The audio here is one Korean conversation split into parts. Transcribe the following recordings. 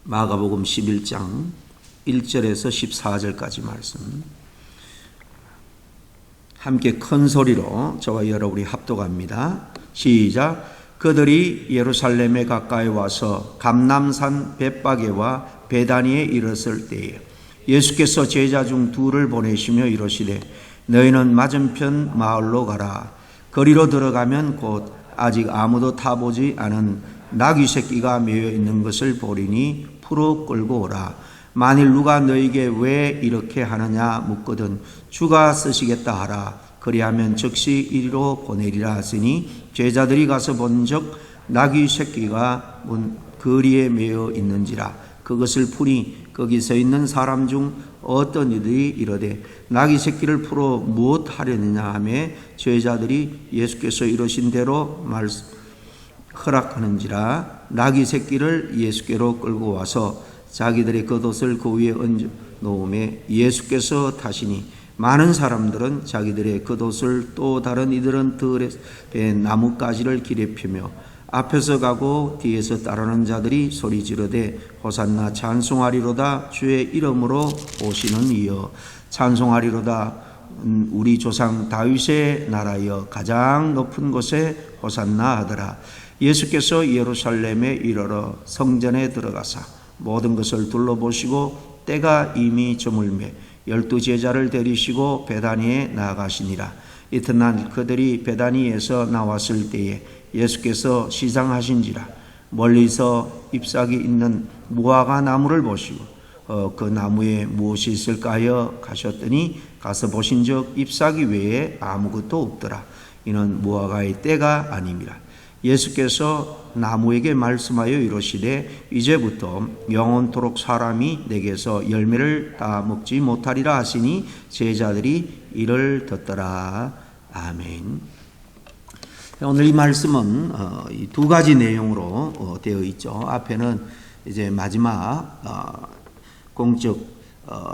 마가복음 11장 1절에서 14절까지 말씀 함께 큰 소리로 저와 여러분이 합독합니다. 시작. 그들이 예루살렘에 가까이 와서 감람산 벳바게와 베다니에 이르렀을 때에 예수께서 제자 중 둘을 보내시며 이르시되 너희는 맞은편 마을로 가라. 거리로 들어가면 곧 아직 아무도 타보지 않은 나귀 새끼가 매여 있는 것을 보리니 풀어 끌고 오라. 만일 누가 너에게 왜 이렇게 하느냐 묻거든 주가 쓰시겠다 하라. 그리하면 즉시 이리로 보내리라 하시니 제자들이 가서 본즉 나귀 새끼가 거리에 매여 있는지라. 그것을 풀이 거기 서 있는 사람 중 어떤 이들이 이르되 나귀 새끼를 풀어 무엇 하려느냐 하매 제자들이 예수께서 이러신 대로 허락하는지라. 나귀 새끼를 예수께로 끌고 와서 자기들의 겉옷을 그 위에 얹어 놓음에 예수께서 타시니 많은 사람들은 자기들의 겉옷을 또 다른 이들은 들에 나뭇가지를 길에 펴며 앞에서 가고 뒤에서 따르는 자들이 소리 지르되 호산나 찬송하리로다 주의 이름으로 오시는 이여 찬송하리로다 우리 조상 다윗의 나라여 가장 높은 곳에 호산나 하더라. 예수께서 예루살렘에 이르러 성전에 들어가사 모든 것을 둘러보시고 때가 이미 저물매 12 제자를 데리시고 베다니에 나아가시니라. 이튿날 그들이 베다니에서 나왔을 때에 예수께서 시장하신지라. 멀리서 잎사귀 있는 무화과 나무를 보시고 그 나무에 무엇이 있을까 하여 가셨더니 가서 보신즉 잎사귀 외에 아무것도 없더라. 이는 무화과의 때가 아님이라. 예수께서 나무에게 말씀하여 이르시되 이제부터 영원토록 사람이 내게서 열매를 다 먹지 못하리라 하시니 제자들이 이를 듣더라. 아멘. 오늘 이 말씀은 두 가지 내용으로 되어 있죠. 앞에는 이제 마지막 공적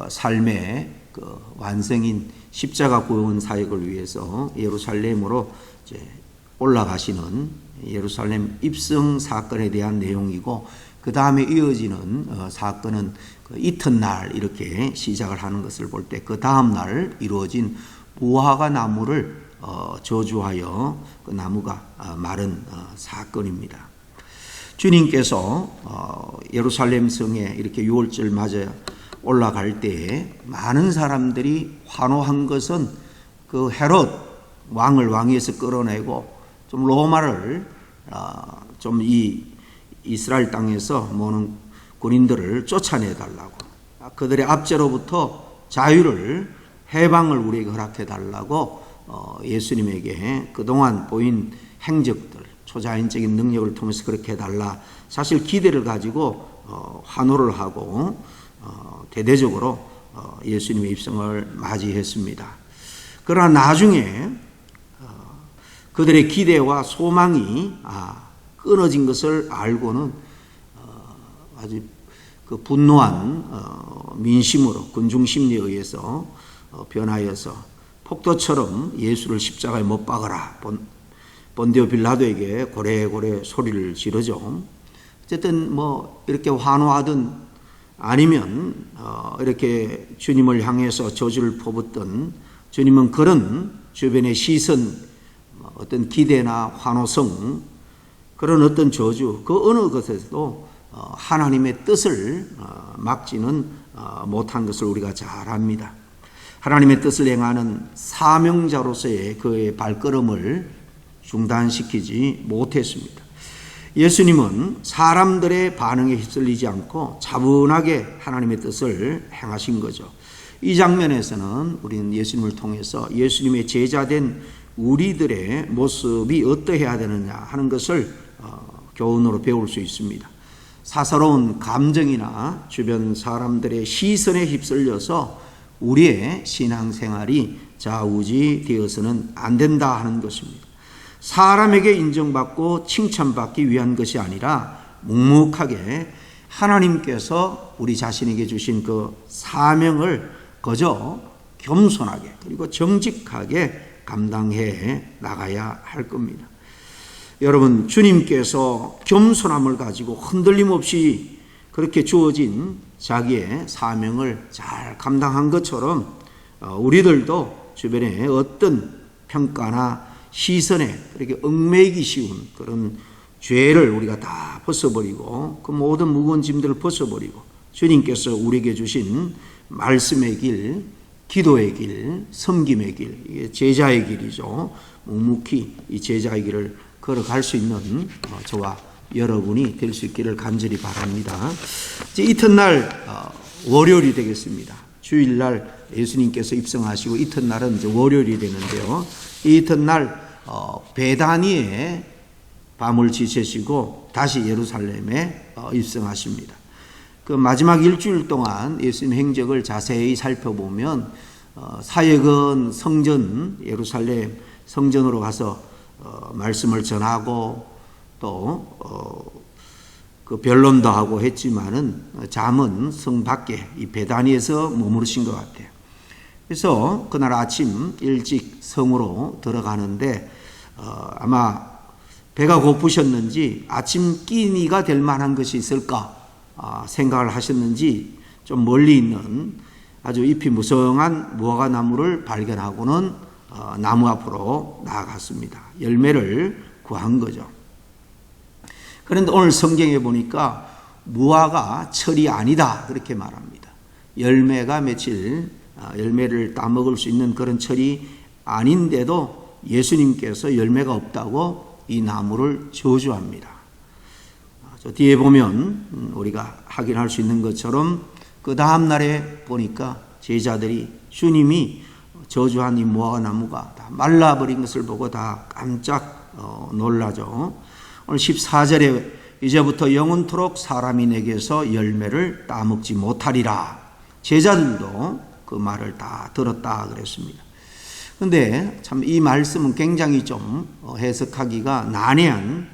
삶의 그 완성인 십자가 구원 사역을 위해서 예루살렘으로 이제 올라가시는 예루살렘 입성 사건에 대한 내용이고, 그 다음에 이어지는 사건은 그 이튿날 이렇게 시작을 하는 것을 볼 때 그 다음 날 이루어진 무화과 나무를 저주하여 그 나무가 마른 사건입니다. 주님께서 예루살렘 성에 이렇게 유월절 맞아 올라갈 때에 많은 사람들이 환호한 것은 그 헤롯 왕을 왕위에서 끌어내고 좀 로마를 좀 이 이스라엘 땅에서 모는 군인들을 쫓아내달라고, 그들의 압제로부터 자유를 해방을 우리에게 허락해달라고 예수님에게 그동안 보인 행적들, 초자연적인 능력을 통해서 그렇게 해달라, 사실 기대를 가지고 환호를 하고 대대적으로 예수님의 입성을 맞이했습니다. 그러나 나중에 그들의 기대와 소망이 끊어진 것을 알고는 아주 그 분노한 민심으로 군중 심리에 의해서 변하여서 폭도처럼 예수를 십자가에 못 박아라. 본디오 빌라도에게 고래고래 소리를 지르죠. 어쨌든 뭐 이렇게 환호하든 아니면 이렇게 주님을 향해서 저주를 퍼붓던, 주님은 그런 주변의 시선, 어떤 기대나 환호성, 그런 어떤 저주, 그 어느 것에서도 하나님의 뜻을 막지는 못한 것을 우리가 잘 압니다. 하나님의 뜻을 행하는 사명자로서의 그의 발걸음을 중단시키지 못했습니다. 예수님은 사람들의 반응에 휩쓸리지 않고 차분하게 하나님의 뜻을 행하신 거죠. 이 장면에서는 우리는 예수님을 통해서 예수님의 제자된 우리들의 모습이 어떠해야 되느냐 하는 것을 교훈으로 배울 수 있습니다. 사사로운 감정이나 주변 사람들의 시선에 휩쓸려서 우리의 신앙생활이 좌우지되어서는 안 된다 하는 것입니다. 사람에게 인정받고 칭찬받기 위한 것이 아니라 묵묵하게 하나님께서 우리 자신에게 주신 그 사명을 그저 겸손하게 그리고 정직하게 감당해 나가야 할 겁니다. 여러분, 주님께서 겸손함을 가지고 흔들림 없이 그렇게 주어진 자기의 사명을 잘 감당한 것처럼 우리들도 주변에 어떤 평가나 시선에 그렇게 얽매이기 쉬운 그런 죄를 우리가 다 벗어버리고 그 모든 무거운 짐들을 벗어버리고 주님께서 우리에게 주신 말씀의 길, 기도의 길, 섬김의 길, 이게 제자의 길이죠. 묵묵히 이 제자의 길을 걸어갈 수 있는 저와 여러분이 될 수 있기를 간절히 바랍니다. 이제 이튿날 월요일이 되겠습니다. 주일날 예수님께서 입성하시고 이튿날은 이제 월요일이 되는데요. 이 이튿날 베다니에 밤을 지새시고 다시 예루살렘에 입성하십니다. 그 마지막 일주일 동안 예수님 행적을 자세히 살펴보면 사역은 성전, 예루살렘 성전으로 가서 말씀을 전하고 또 그 변론도 하고 했지만은 잠은 성 밖에 이 베다니에서 머무르신 것 같아요. 그래서 그날 아침 일찍 성으로 들어가는데 아마 배가 고프셨는지 아침 끼니가 될 만한 것이 있을까 생각을 하셨는지 좀 멀리 있는 아주 잎이 무성한 무화과 나무를 발견하고는 나무 앞으로 나아갔습니다. 열매를 구한 거죠. 그런데 오늘 성경에 보니까 무화과 철이 아니다 그렇게 말합니다. 열매가 며칠 열매를 따먹을 수 있는 그런 철이 아닌데도 예수님께서 열매가 없다고 이 나무를 저주합니다. 저 뒤에 보면 우리가 확인할 수 있는 것처럼 그 다음 날에 보니까 제자들이 주님이 저주한 이 무화과 나무가 다 말라버린 것을 보고 다 깜짝 놀라죠. 오늘 14절에 이제부터 영원토록 사람이 내게서 열매를 따먹지 못하리라. 제자들도 그 말을 다 들었다 그랬습니다. 그런데 참 이 말씀은 굉장히 좀 해석하기가 난해한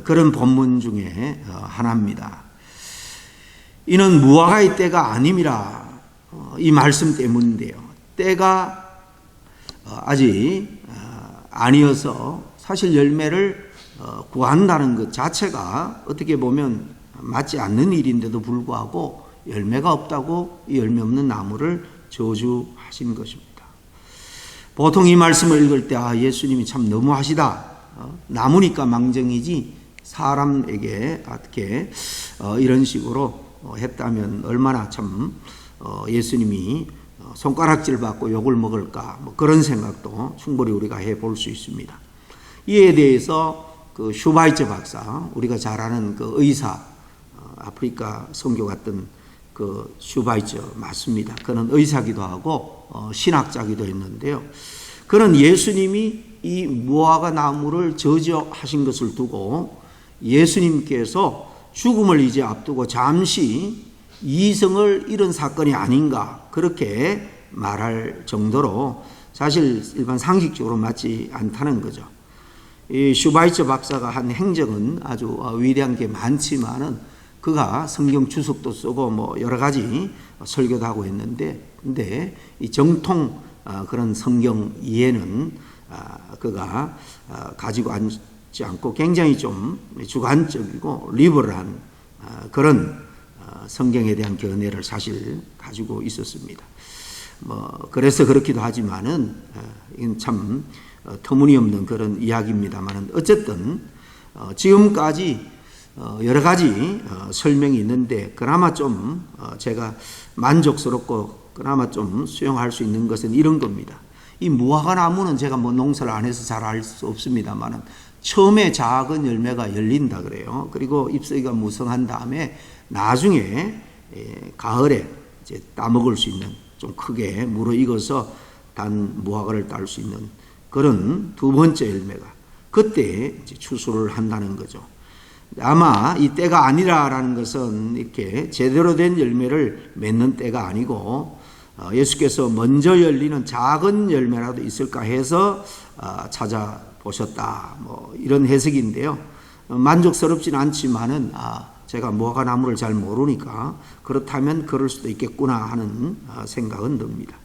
그런 본문 중에 하나입니다. 이는 무화과의 때가 아님이라 이 말씀 때문인데요. 때가 아직 아니어서 사실 열매를 구한다는 것 자체가 어떻게 보면 맞지 않는 일인데도 불구하고 열매가 없다고 이 열매 없는 나무를 저주하신 것입니다. 보통 이 말씀을 읽을 때 예수님이 참 너무하시다. 나무니까 망정이지 사람에게 어떻게 이런 식으로 했다면 얼마나 참 예수님이 손가락질 받고 욕을 먹을까 뭐 그런 생각도 충분히 우리가 해볼 수 있습니다. 이에 대해서 그 슈바이처 박사, 우리가 잘 아는 그 의사, 아프리카 선교 갔던 그 슈바이처 맞습니다. 그는 의사기도 하고 신학자기도 했는데요. 그는 예수님이 이 무화과 나무를 저주하신 것을 두고 예수님께서 죽음을 이제 앞두고 잠시 이성을 잃은 사건이 아닌가 그렇게 말할 정도로 사실 일반 상식적으로 맞지 않다는 거죠. 이 슈바이처 박사가 한 행적은 아주 위대한 게 많지만은 그가 성경 주석도 쓰고 뭐 여러 가지 설교도 하고 했는데 근데 이 정통 그런 성경 이해는 그가 가지고 앉지 않고 굉장히 좀 주관적이고 리버럴한 그런 성경에 대한 견해를 사실 가지고 있었습니다. 뭐 그래서 그렇기도 하지만은 이건 참 터무니없는 그런 이야기입니다만은 어쨌든 지금까지 여러 가지 설명이 있는데 그나마 좀 제가 만족스럽고 그나마 좀 수용할 수 있는 것은 이런 겁니다. 이 무화과 나무는 제가 뭐 농사를 안 해서 잘 알 수 없습니다만은 처음에 작은 열매가 열린다 그래요. 그리고 잎사귀가 무성한 다음에 나중에 가을에 이제 따먹을 수 있는 좀 크게 무르익어서 단 무화과를 딸 수 있는 그런 두 번째 열매가 그때 이제 추수를 한다는 거죠. 아마 이 때가 아니라라는 것은 이렇게 제대로 된 열매를 맺는 때가 아니고 예수께서 먼저 열리는 작은 열매라도 있을까 해서 찾아보셨다. 뭐 이런 해석인데요. 만족스럽지는 않지만은 제가 무화과 나무를 잘 모르니까 그렇다면 그럴 수도 있겠구나 하는 생각은 듭니다.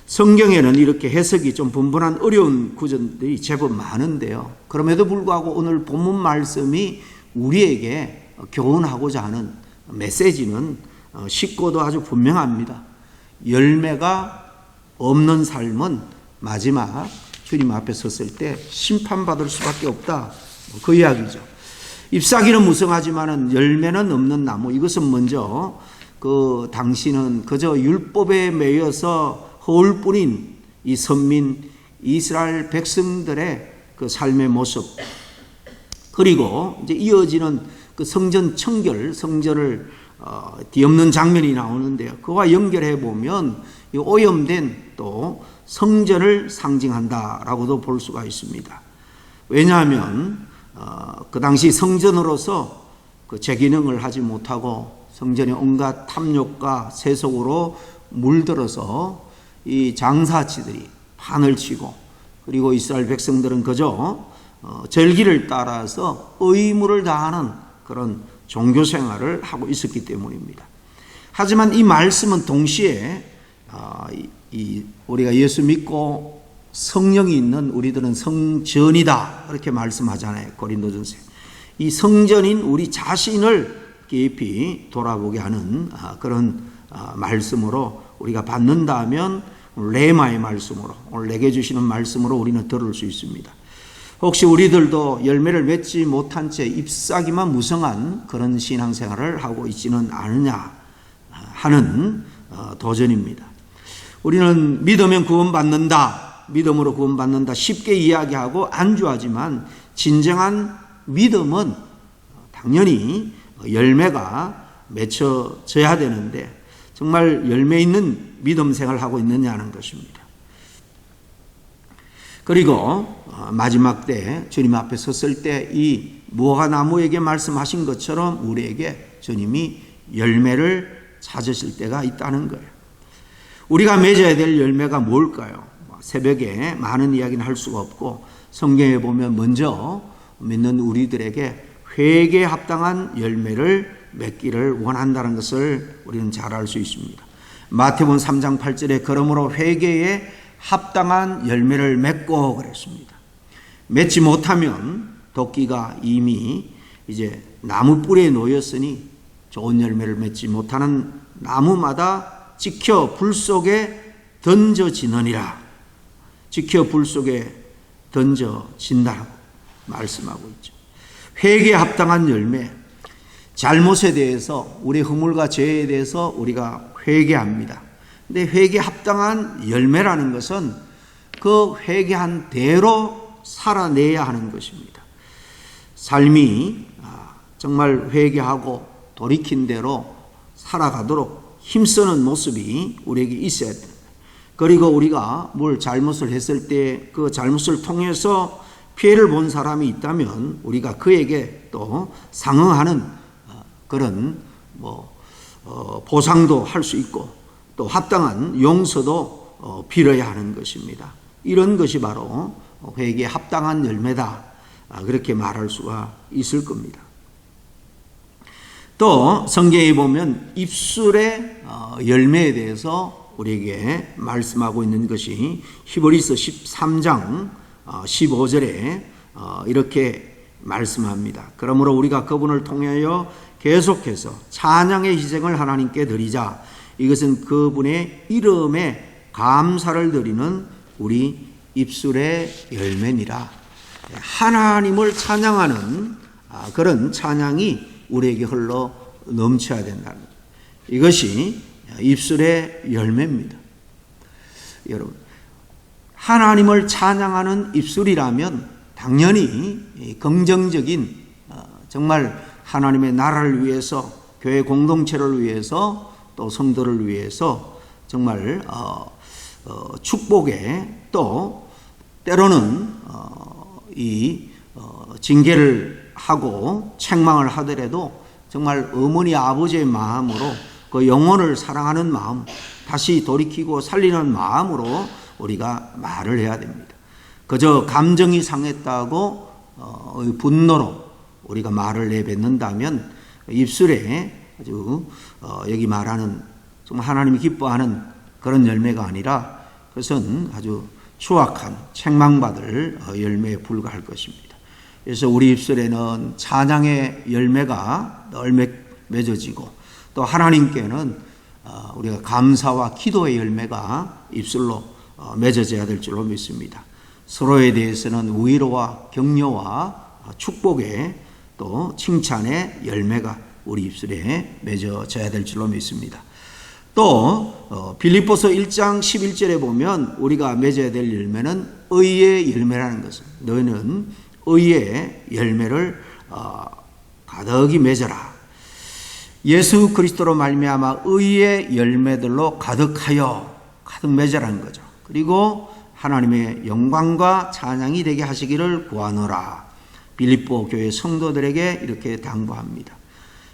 성경에는 이렇게 해석이 좀 분분한 어려운 구절들이 제법 많은데요. 그럼에도 불구하고 오늘 본문 말씀이 우리에게 교훈하고자 하는 메시지는 쉽고도 아주 분명합니다. 열매가 없는 삶은 마지막 주님 앞에 섰을 때 심판받을 수밖에 없다. 그 이야기죠. 잎사귀는 무성하지만은 열매는 없는 나무. 이것은 먼저 당신은 그저 율법에 매여서 허울뿐인 이 선민 이스라엘 백성들의 그 삶의 모습, 그리고 이제 이어지는 그 성전 청결, 성전을 뒤엎는 장면이 나오는데요. 그와 연결해 보면 이 오염된 또 성전을 상징한다라고도 볼 수가 있습니다. 왜냐하면 그 당시 성전으로서 그 제기능을 하지 못하고 성전의 온갖 탐욕과 세속으로 물들어서 이 장사치들이 판을 치고, 그리고 이스라엘 백성들은 그저 절기를 따라서 의무를 다하는 그런 종교 생활을 하고 있었기 때문입니다. 하지만 이 말씀은 동시에 우리가 예수 믿고 성령이 있는 우리들은 성전이다 이렇게 말씀하잖아요. 고린도전서에. 이 성전인 우리 자신을 깊이 돌아보게 하는 그런 말씀으로 우리가 받는다면 레마의 말씀으로, 오늘 내게 주시는 말씀으로 우리는 들을 수 있습니다. 혹시 우리들도 열매를 맺지 못한 채 잎사귀만 무성한 그런 신앙생활을 하고 있지는 않느냐 하는 도전입니다. 우리는 믿으면 구원받는다, 믿음으로 구원받는다 쉽게 이야기하고 안주하지만 진정한 믿음은 당연히 열매가 맺혀져야 되는데 정말 열매 있는 믿음 생활을 하고 있느냐는 것입니다. 그리고 마지막 때 주님 앞에 섰을 때 이 무화과나무에게 말씀하신 것처럼 우리에게 주님이 열매를 찾으실 때가 있다는 거예요. 우리가 맺어야 될 열매가 뭘까요? 새벽에 많은 이야기는 할 수가 없고 성경에 보면 먼저 믿는 우리들에게 회개에 합당한 열매를 맺기를 원한다는 것을 우리는 잘 알 수 있습니다. 마태복음 3장 8절에 그러므로 회개에 합당한 열매를 맺고 그랬습니다. 맺지 못하면 도끼가 이미 이제 나무 뿌리에 놓였으니 좋은 열매를 맺지 못하는 나무마다 찍혀 불 속에 던져지느니라. 찍혀 불 속에 던져진다고 말씀하고 있죠. 회개에 합당한 열매, 잘못에 대해서 우리 허물과 죄에 대해서 우리가 회개합니다. 근데 회개에 합당한 열매라는 것은 그 회개한 대로 살아내야 하는 것입니다. 삶이 정말 회개하고 돌이킨 대로 살아가도록 힘쓰는 모습이 우리에게 있어야 됩니다. 그리고 우리가 뭘 잘못을 했을 때 그 잘못을 통해서 피해를 본 사람이 있다면 우리가 그에게 또 상응하는 그런 보상도 할 수 있고 또 합당한 용서도 빌어야 하는 것입니다. 이런 것이 바로 회개에 합당한 열매다, 그렇게 말할 수가 있을 겁니다. 또 성경에 보면 입술의 열매에 대해서 우리에게 말씀하고 있는 것이 히브리서 13장 15절에 이렇게 말씀합니다. 그러므로 우리가 그분을 통하여 계속해서 찬양의 희생을 하나님께 드리자. 이것은 그분의 이름에 감사를 드리는 우리 입술의 열매니라. 하나님을 찬양하는 그런 찬양이 우리에게 흘러 넘쳐야 된다는 것. 이것이 입술의 열매입니다. 여러분, 하나님을 찬양하는 입술이라면 당연히 긍정적인 정말 하나님의 나라를 위해서, 교회 공동체를 위해서, 또 성도를 위해서 정말 축복에, 또 때로는 징계를 하고 책망을 하더라도 정말 어머니 아버지의 마음으로 그 영혼을 사랑하는 마음, 다시 돌이키고 살리는 마음으로 우리가 말을 해야 됩니다. 그저 감정이 상했다고 분노로 우리가 말을 내뱉는다면 입술에 아주 여기 말하는 정말 하나님이 기뻐하는 그런 열매가 아니라 그것은 아주 추악한 책망받을 열매에 불과할 것입니다. 그래서 우리 입술에는 찬양의 열매가 늘 맺어지고 또 하나님께는 우리가 감사와 기도의 열매가 입술로 맺어져야 될 줄로 믿습니다. 서로에 대해서는 위로와 격려와 축복의 또 칭찬의 열매가 우리 입술에 맺어져야 될 줄로 믿습니다. 또 빌립보서 1장 11절에 보면 우리가 맺어야 될 열매는 의의 열매라는 것은, 너희는 의의 열매를 가득히 맺어라. 예수 그리스도로 말미암아 의의 열매들로 가득하여 가득 맺으라는 거죠. 그리고 하나님의 영광과 찬양이 되게 하시기를 구하노라. 빌립보 교회 성도들에게 이렇게 당부합니다.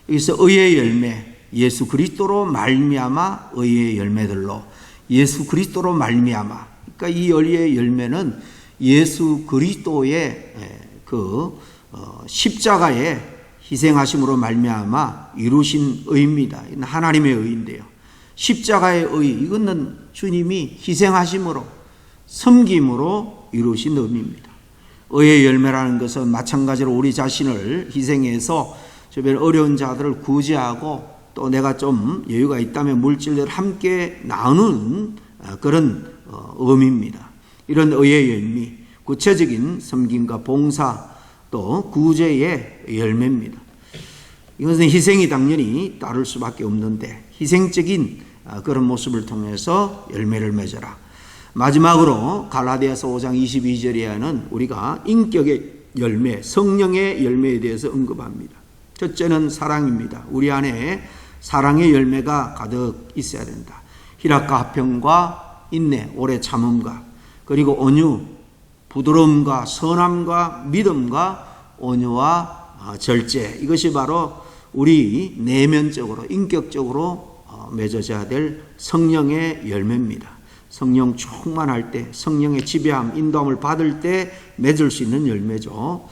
여기서 의의 열매, 예수 그리스도로 말미암아 의의 열매들로, 예수 그리스도로 말미암아, 그러니까 이 의의 열매는 예수 그리스도의 그 십자가의 희생하심으로 말미암아 이루신 의입니다. 하나님의 의인데요. 십자가의 의, 이거는 주님이 희생하심으로, 섬김으로 이루신 의입니다. 의의 열매라는 것은 마찬가지로 우리 자신을 희생해서 주변 어려운 자들을 구제하고 또 내가 좀 여유가 있다면 물질을 함께 나누는 그런 의미입니다. 이런 의의 열매, 구체적인 섬김과 봉사 또 구제의 열매입니다. 이것은 희생이 당연히 따를 수밖에 없는데 희생적인 그런 모습을 통해서 열매를 맺어라. 마지막으로 갈라디아서 5장 22절에는 우리가 인격의 열매, 성령의 열매에 대해서 언급합니다. 첫째는 사랑입니다. 우리 안에 사랑의 열매가 가득 있어야 된다. 희락과 화평과 인내, 오래 참음과 그리고 온유, 부드러움과 선함과 믿음과 온유와 절제, 이것이 바로 우리 내면적으로 인격적으로 맺어져야 될 성령의 열매입니다. 성령 충만할 때, 성령의 지배함, 인도함을 받을 때 맺을 수 있는 열매죠.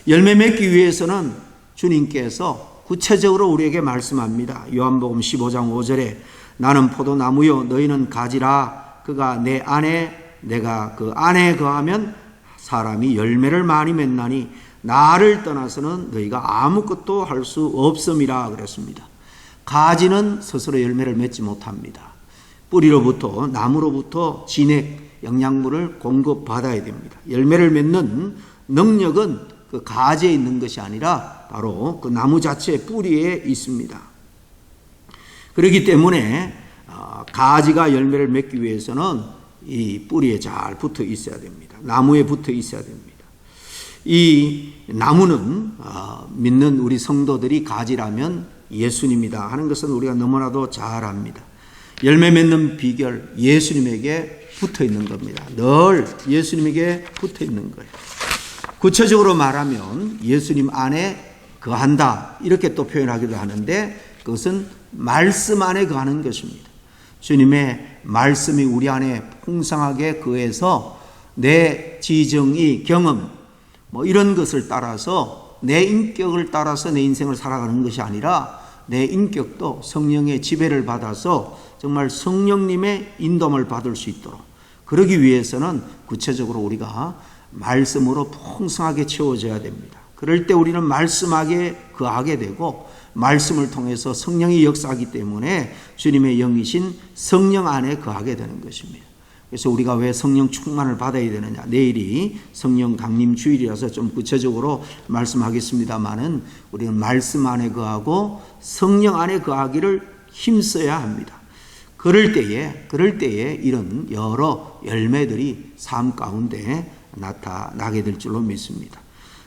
열매 맺기 위해서는 주님께서 구체적으로 우리에게 말씀합니다. 요한복음 15장 5절에 나는 포도나무요 너희는 가지라. 그가 내 안에 내가 그 안에 거하면 사람이 열매를 많이 맺나니 나를 떠나서는 너희가 아무것도 할 수 없음이라 그랬습니다. 가지는 스스로 열매를 맺지 못합니다. 뿌리로부터, 나무로부터 진액, 영양분을 공급받아야 됩니다. 열매를 맺는 능력은 그 가지에 있는 것이 아니라 바로 그 나무 자체의 뿌리에 있습니다. 그렇기 때문에 가지가 열매를 맺기 위해서는 이 뿌리에 잘 붙어 있어야 됩니다. 나무에 붙어 있어야 됩니다. 이 나무는 믿는 우리 성도들이 가지라면 예수님이다 하는 것은 우리가 너무나도 잘 압니다. 열매 맺는 비결, 예수님에게 붙어 있는 겁니다. 늘 예수님에게 붙어 있는 거예요. 구체적으로 말하면 예수님 안에 거한다 이렇게 또 표현하기도 하는데 그것은 말씀 안에 거하는 것입니다. 주님의 말씀이 우리 안에 풍성하게 거해서 내 지정의 경험 이런 것을 따라서 내 인격을 따라서 내 인생을 살아가는 것이 아니라 내 인격도 성령의 지배를 받아서 정말 성령님의 인도함을 받을 수 있도록, 그러기 위해서는 구체적으로 우리가 말씀으로 풍성하게 채워져야 됩니다. 그럴 때 우리는 말씀하게 거하게 되고 말씀을 통해서 성령이 역사하기 때문에 주님의 영이신 성령 안에 거하게 되는 것입니다. 그래서 우리가 왜 성령 충만을 받아야 되느냐, 내일이 성령 강림 주일이라서 좀 구체적으로 말씀하겠습니다마는 우리는 말씀 안에 거하고 성령 안에 거하기를 힘써야 합니다. 그럴 때에 이런 여러 열매들이 삶 가운데 나타나게 될 줄로 믿습니다.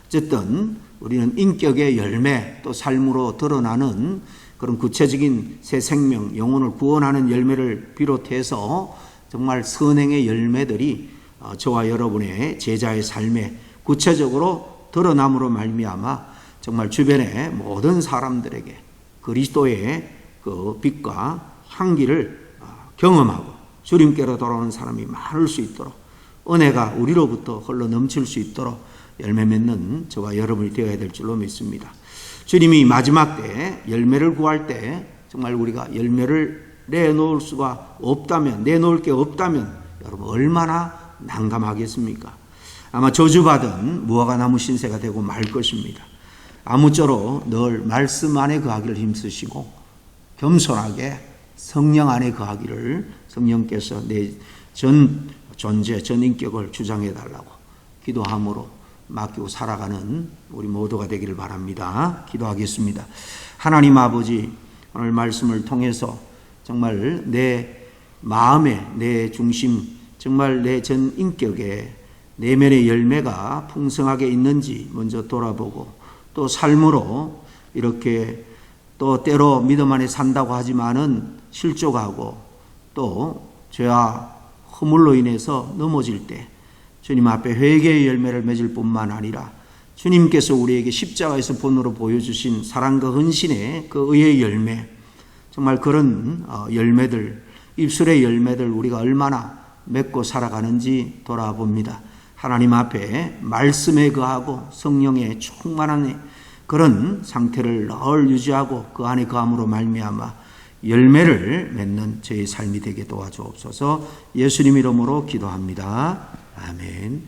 어쨌든 우리는 인격의 열매, 또 삶으로 드러나는 그런 구체적인 새 생명, 영혼을 구원하는 열매를 비롯해서 정말 선행의 열매들이 저와 여러분의 제자의 삶에 구체적으로 드러남으로 말미암아 정말 주변의 모든 사람들에게 그리스도의 그 빛과 향기를 경험하고 주님께로 돌아오는 사람이 많을 수 있도록, 은혜가 우리로부터 흘러 넘칠 수 있도록 열매 맺는 저와 여러분이 되어야 될 줄로 믿습니다. 주님이 마지막 때 열매를 구할 때 정말 우리가 열매를 내놓을 수가 없다면, 내놓을 게 없다면 여러분 얼마나 난감하겠습니까? 아마 저주받은 무화과나무 신세가 되고 말 것입니다. 아무쪼록 늘 말씀 안에 거하기를 힘쓰시고 겸손하게 성령 안에 거하기를 성령께서 내 전 존재, 전 인격을 주장해 달라고 기도함으로 맡기고 살아가는 우리 모두가 되기를 바랍니다. 기도하겠습니다. 하나님 아버지, 오늘 말씀을 통해서 정말 내 마음에, 내 중심, 정말 내 전 인격에 내면의 열매가 풍성하게 있는지 먼저 돌아보고, 또 삶으로 이렇게 또 때로 믿음 안에 산다고 하지만은 실족하고 또 죄와 허물로 인해서 넘어질 때 주님 앞에 회개의 열매를 맺을 뿐만 아니라 주님께서 우리에게 십자가에서 본으로 보여주신 사랑과 헌신의 그 의의 열매, 정말 그런 열매들, 입술의 열매들 우리가 얼마나 맺고 살아가는지 돌아봅니다. 하나님 앞에 말씀에 거하고 성령의 충만한 그런 상태를 늘 유지하고 그 안에 거함으로 말미암아 열매를 맺는 저의 삶이 되게 도와주옵소서. 예수님 이름으로 기도합니다. 아멘.